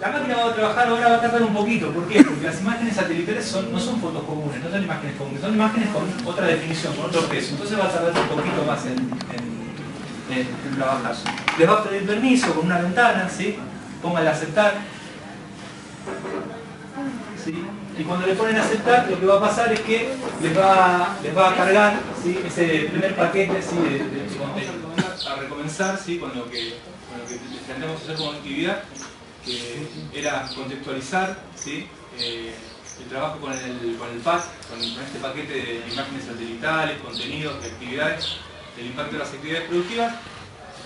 La máquina va a trabajar ahora, va a tardar un poquito. ¿Por qué? Porque las imágenes satelitales no son fotos comunes, no son imágenes comunes, son imágenes con otra definición, con otro peso. Entonces va a tardar un poquito más en trabajar. Les va a pedir permiso con una ventana, ¿sí? Pónganle a aceptar. ¿Sí? Y cuando le ponen a aceptar, lo que va a pasar es que les va a cargar, ¿sí? Ese primer paquete, ¿sí? de contenido. A recomenzar, ¿sí? con lo que intentamos hacer como actividad, que era contextualizar, ¿sí? El trabajo con el PAC, con este paquete de imágenes satelitales, contenidos, de actividades, el impacto de las actividades productivas.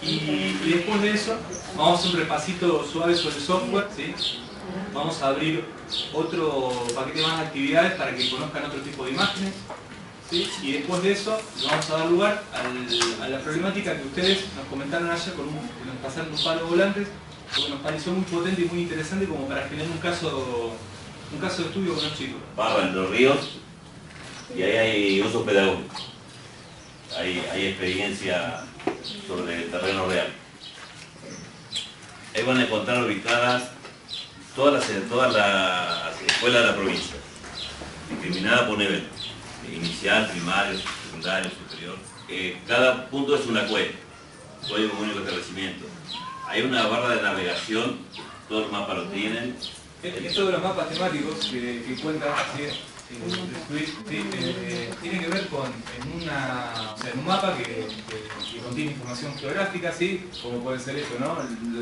Y después de eso, vamos a hacer un repasito suave sobre el software, ¿sí? Vamos a abrir otro paquete más de actividades para que conozcan otro tipo de imágenes, ¿sí? Y después de eso, vamos a dar lugar a la problemática que ustedes nos comentaron ayer, que nos pasaron un par de volantes, porque nos pareció muy potente y muy interesante como para generar un caso de estudio con los chicos. Barra Entre Ríos, y ahí hay uso pedagógico. Hay experiencia sobre el terreno real. Ahí van a encontrar ubicadas todas las escuelas de la provincia, discriminadas por nivel, inicial, primario, secundario, superior. Cada punto es una CUE, Código Único de Establecimiento. Hay una barra de navegación, todos los mapas lo tienen. Esto de los mapas temáticos que cuenta, ¿sí? Tiene que ver con en un mapa que contiene información geográfica, ¿sí? Como puede ser eso, ¿no?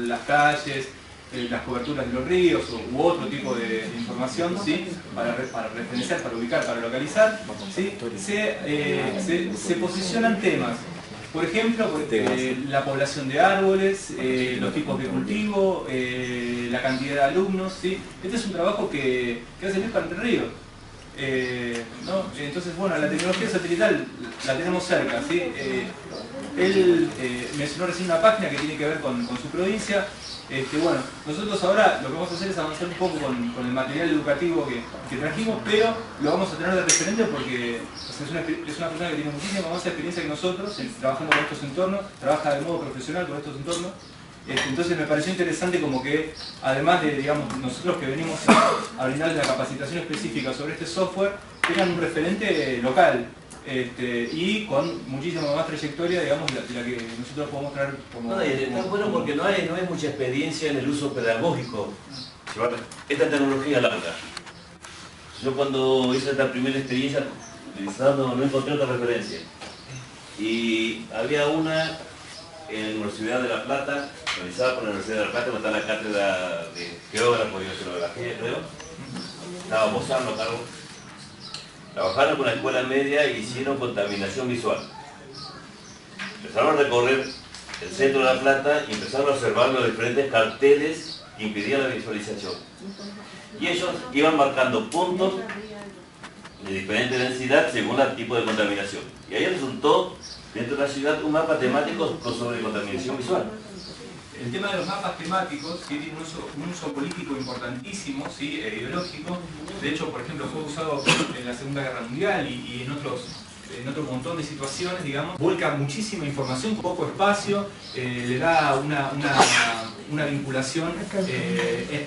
Las calles, las coberturas de los ríos u otro tipo de información, ¿sí? para referenciar, para ubicar, para localizar, ¿sí? Se posicionan temas. Por ejemplo, la población de árboles, los tipos de cultivo, la cantidad de alumnos, ¿sí? Este es un trabajo que hace el para Entre Ríos. ¿No? Entonces, bueno, la tecnología satelital la tenemos cerca, ¿sí? Él mencionó recién una página que tiene que ver con su provincia. Bueno, nosotros ahora lo que vamos a hacer es avanzar un poco con el material educativo que trajimos, pero lo vamos a tener de referente porque es una persona que tiene muchísima más experiencia que nosotros trabajando con estos entornos, trabaja de modo profesional con estos entornos. Entonces me pareció interesante como que, además de, digamos, nosotros que venimos a brindarles la capacitación específica sobre este software, tengan un referente local y con muchísima más trayectoria, digamos, de la que nosotros podemos traer como... No, y está bueno porque no hay mucha experiencia en el uso pedagógico. Esta tecnología larga. Yo cuando hice esta primera experiencia utilizando, no encontré otra referencia. Y había una en la Universidad de La Plata, realizada por la Universidad de La Plata, donde está la cátedra de geógrafo y oceanografía, creo. Estaba Bozano, Carlos. Trabajaron con la escuela media e hicieron contaminación visual. Empezaron a recorrer el centro de La Plata y empezaron a observar los diferentes carteles que impedían la visualización. Y ellos iban marcando puntos de diferente densidad según el tipo de contaminación. Y ahí resultó dentro de la ciudad un mapa temático sobre contaminación visual. El tema de los mapas temáticos tiene un uso político importantísimo, ¿sí? Ideológico. De hecho, por ejemplo, fue usado en la Segunda Guerra Mundial y en otro montón de situaciones, digamos. Vuelca muchísima información, poco espacio, le da una vinculación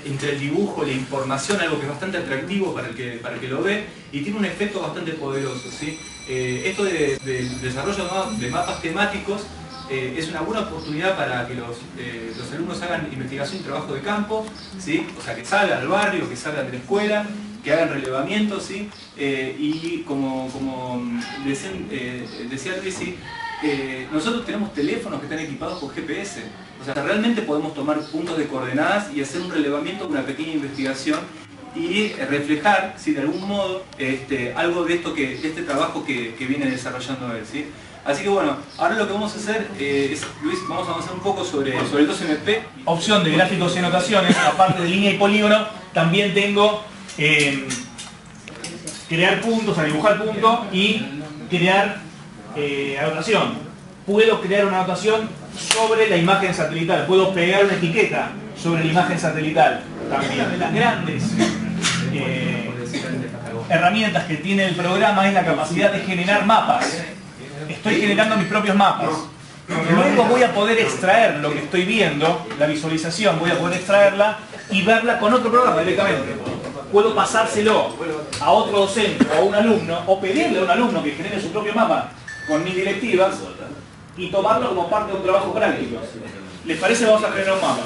entre el dibujo y la información, algo que es bastante atractivo para el que lo ve y tiene un efecto bastante poderoso, ¿sí? Esto del desarrollo de mapas temáticos es una buena oportunidad para que los alumnos hagan investigación y trabajo de campo, ¿sí? O sea, que salgan al barrio, que salgan de la escuela, que hagan relevamiento, ¿sí? Y como decía Luis, ¿sí? Nosotros tenemos teléfonos que están equipados con GPS. O sea, realmente podemos tomar puntos de coordenadas y hacer un relevamiento con una pequeña investigación y reflejar, ¿sí? De algún modo, algo de este trabajo que viene desarrollando él, ¿sí? Así que bueno, ahora lo que vamos a hacer es, Luis, vamos a avanzar un poco sobre el 2MP. Opción de gráficos y anotaciones, aparte de línea y polígono, también tengo crear puntos, o sea, dibujar puntos y crear anotación. Puedo crear una anotación sobre la imagen satelital, puedo pegar una etiqueta sobre la imagen satelital. También de las grandes herramientas que tiene el programa es la capacidad de generar mapas. Estoy generando mis propios mapas. Luego voy a poder extraer lo que estoy viendo, la visualización, voy a poder extraerla y verla con otro programa directamente. Puedo pasárselo a otro docente o a un alumno, o pedirle a un alumno que genere su propio mapa con mis directivas y tomarlo como parte de un trabajo práctico. ¿Les parece? Vamos a generar un mapa.